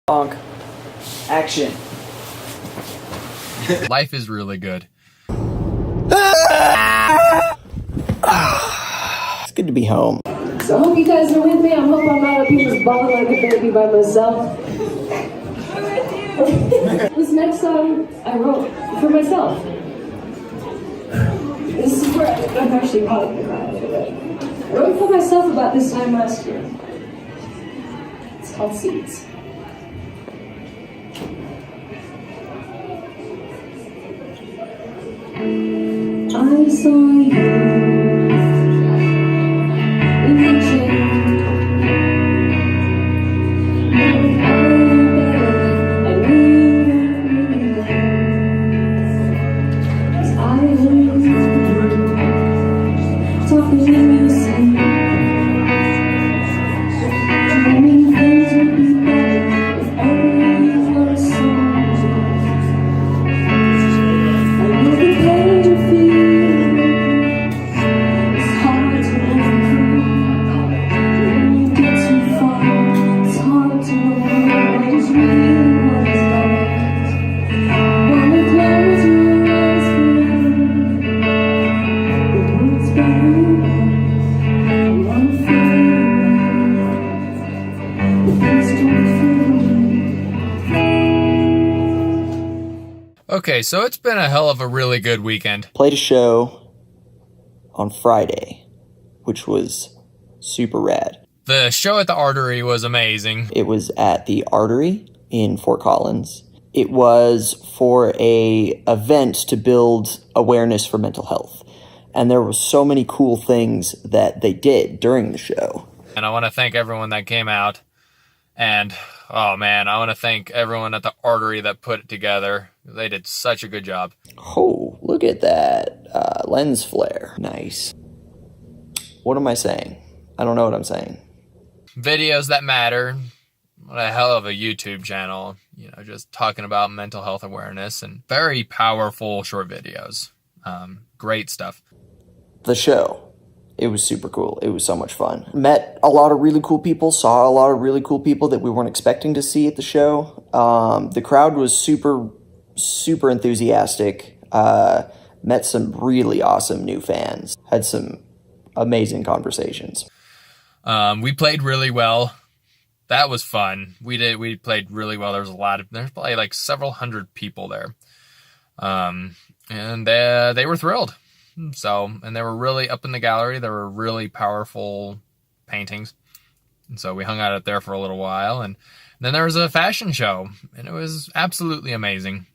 Bonk. Action. Life is really good. It's good to be home. So I hope you guys are with me. I hope I'm not up here just bawling like a baby by myself. This next song I wrote for myself. This is where I'm actually probably crying a bit. I wrote for myself about this time last year. It's called Seeds. I saw you in the gym. Okay, so it's been a hell of a really good weekend. Played a show on Friday, which was super rad. The show at the Artery was amazing. It was at the Artery in Fort Collins. It was for a event to build awareness for mental health. And there were so many cool things that they did during the show. And I want to thank everyone that came out. And, oh man, I want to thank everyone at the Artery that put it together. They did such a good job. Oh, look at that. Lens flare. Nice. What am I saying? I don't know what I'm saying. Videos that matter. What a hell of a YouTube channel. You know, just talking about mental health awareness and very powerful short videos. Great stuff. The show. It was super cool. It was so much fun. Met a lot of really cool people, saw a lot of really cool people that we weren't expecting to see at the show. The crowd was super enthusiastic. Met some really awesome new fans. Had some amazing conversations. We played really well. That was fun. We played really well. There's probably like several hundred people there. And they were thrilled. So, and they were really up in the gallery. There were really powerful paintings. And so we hung out up there for a little while. And then there was a fashion show, and it was absolutely amazing.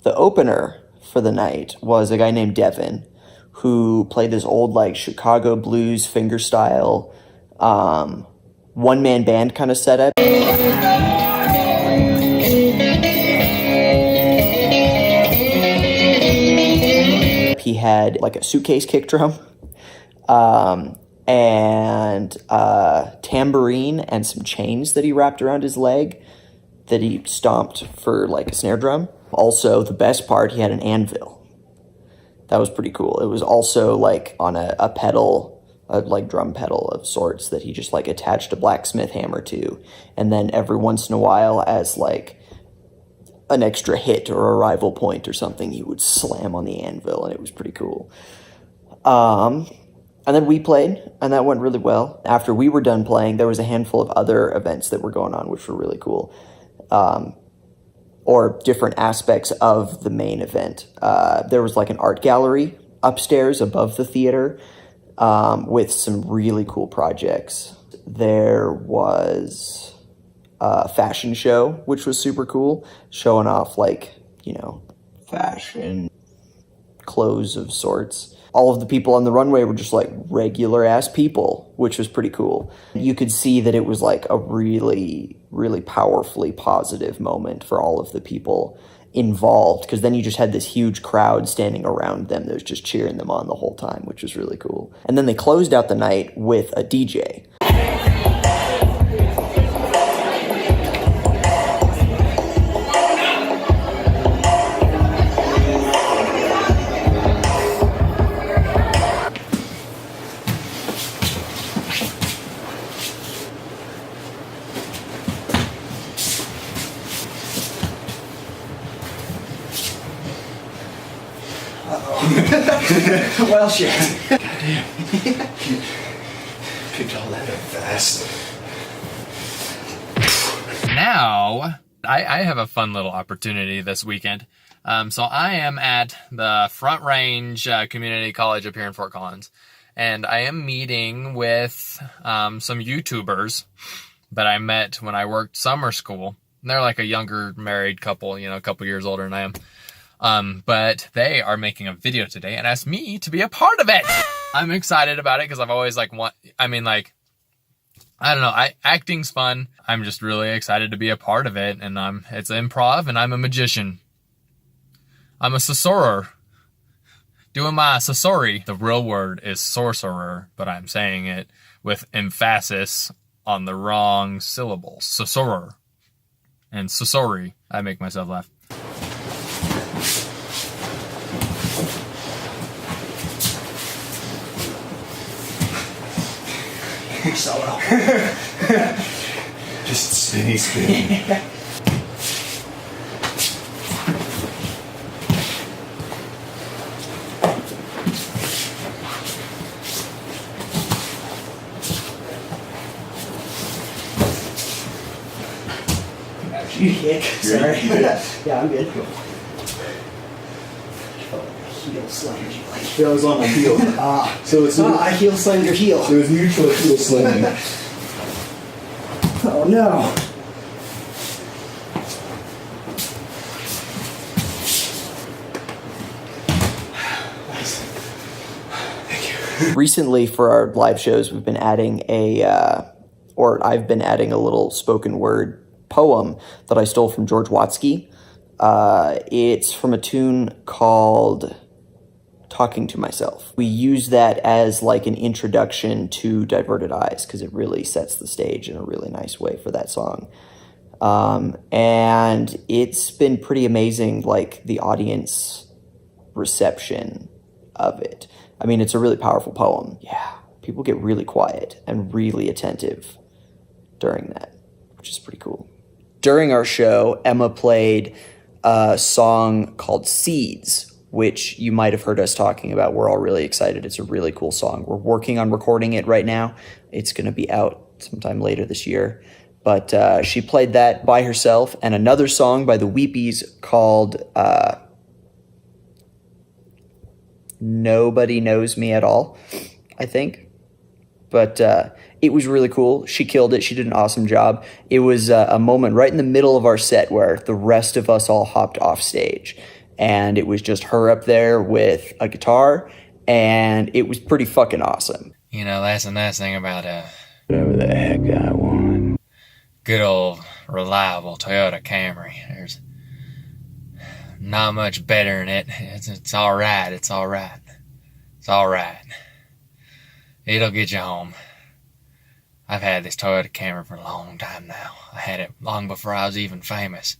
The opener for the night was a guy named Devin, who played this old like Chicago blues fingerstyle one-man band kind of setup. He had like a suitcase kick drum and a tambourine and some chains that he wrapped around his leg that he stomped for like a snare drum. Also, the best part, he had an anvil. That was pretty cool. It was also like on a pedal, a like drum pedal of sorts that he just like attached a blacksmith hammer to. And then every once in a while, as like an extra hit or a rival point or something, he would slam on the anvil, and it was pretty cool. And then we played, and that went really well. After we were done playing, there was a handful of other events that were going on, which were really cool. Or different aspects of the main event. There was like an art gallery upstairs above the theater with some really cool projects. There was a fashion show, which was super cool, showing off like, you know, fashion clothes of sorts. All of the people on the runway were just like regular ass people which was pretty cool. You could see that it was like a really, really powerfully positive moment for all of the people involved, because then you just had this huge crowd standing around them that was just cheering them on the whole time, which was really cool. And then they closed out the night with a DJ. Well, shit. Goddamn. Picked all that up fast. Now, I have a fun little opportunity this weekend. So I am at the Front Range Community College up here in Fort Collins. And I am meeting with some YouTubers that I met when I worked summer school. And they're like a younger married couple, you know, a couple years older than I am. But they are making a video today and asked me to be a part of it. I'm excited about it because I've always I don't know, acting's fun. I'm just really excited to be a part of it, and it's improv, and I'm a magician. I'm a sorcerer. Doing my sorcery. The real word is sorcerer, but I'm saying it with emphasis on the wrong syllable. Sorcerer. And sorcery. I make myself laugh. Solo. Just spinny spin. You kick. Sorry. Yeah, I'm good. Heel slammed you. That was on my heel. So it's I heel slammed your heel. So it was mutual heel slamming. Oh no. Nice. Thank you. Recently, for our live shows, we've been adding I've been adding a little spoken word poem that I stole from George Watsky. It's from a tune called Talking to Myself. We use that as like an introduction to Diverted Eyes because it really sets the stage in a really nice way for that song. And it's been pretty amazing, like the audience reception of it. I mean, it's a really powerful poem. Yeah, people get really quiet and really attentive during that, which is pretty cool. During our show, Emma played a song called Seeds, which you might have heard us talking about. We're all really excited. It's a really cool song. We're working on recording it right now. It's going to be out sometime later this year. But she played that by herself, and another song by the Weepies called Nobody Knows Me at All, I think. But it was really cool. She killed it. She did an awesome job. It was a moment right in the middle of our set where the rest of us all hopped off stage. And it was just her up there with a guitar, and it was pretty fucking awesome. You know, that's the nice thing about Whatever the heck I want. good old reliable Toyota Camry. There's not much better in it. It's all right. It's all right. It's all right. It'll get you home. I've had this Toyota Camry for a long time now. I had it long before I was even famous.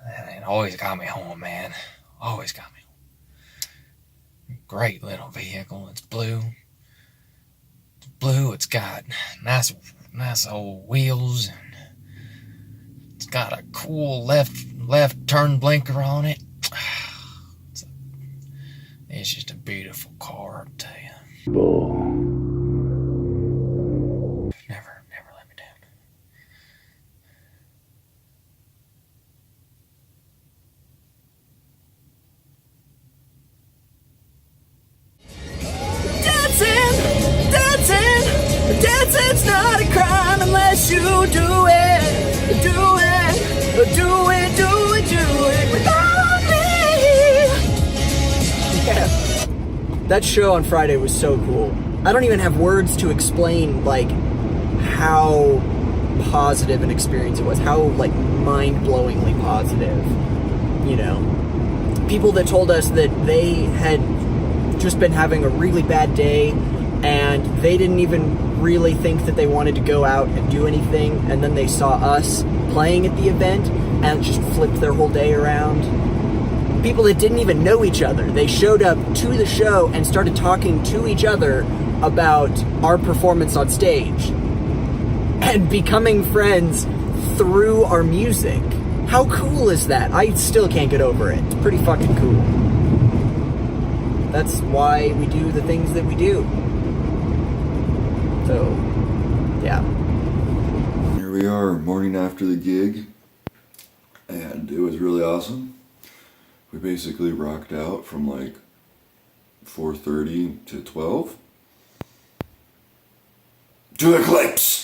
And it always got me home, man. Always got me home. Great little vehicle. It's blue. It's blue. It's got nice old wheels, and it's got a cool left turn blinker on it. It's just a beautiful car, I'll tell you. Never let me down. Dancing's not a crime unless you do it without me. Yeah. That show on Friday was so cool. I don't even have words to explain, like, how positive an experience it was, how, like, mind-blowingly positive, you know. People that told us that they had just been having a really bad day, and they didn't even really think that they wanted to go out and do anything, and then they saw us playing at the event, and it just flipped their whole day around. People that didn't even know each other, they showed up to the show and started talking to each other about our performance on stage, and becoming friends through our music. How cool is that? I still can't get over it. It's pretty fucking cool. That's why we do the things that we do. So, yeah. Here we are, morning after the gig, and it was really awesome. We basically rocked out from like 4:30 to 12. To the clips!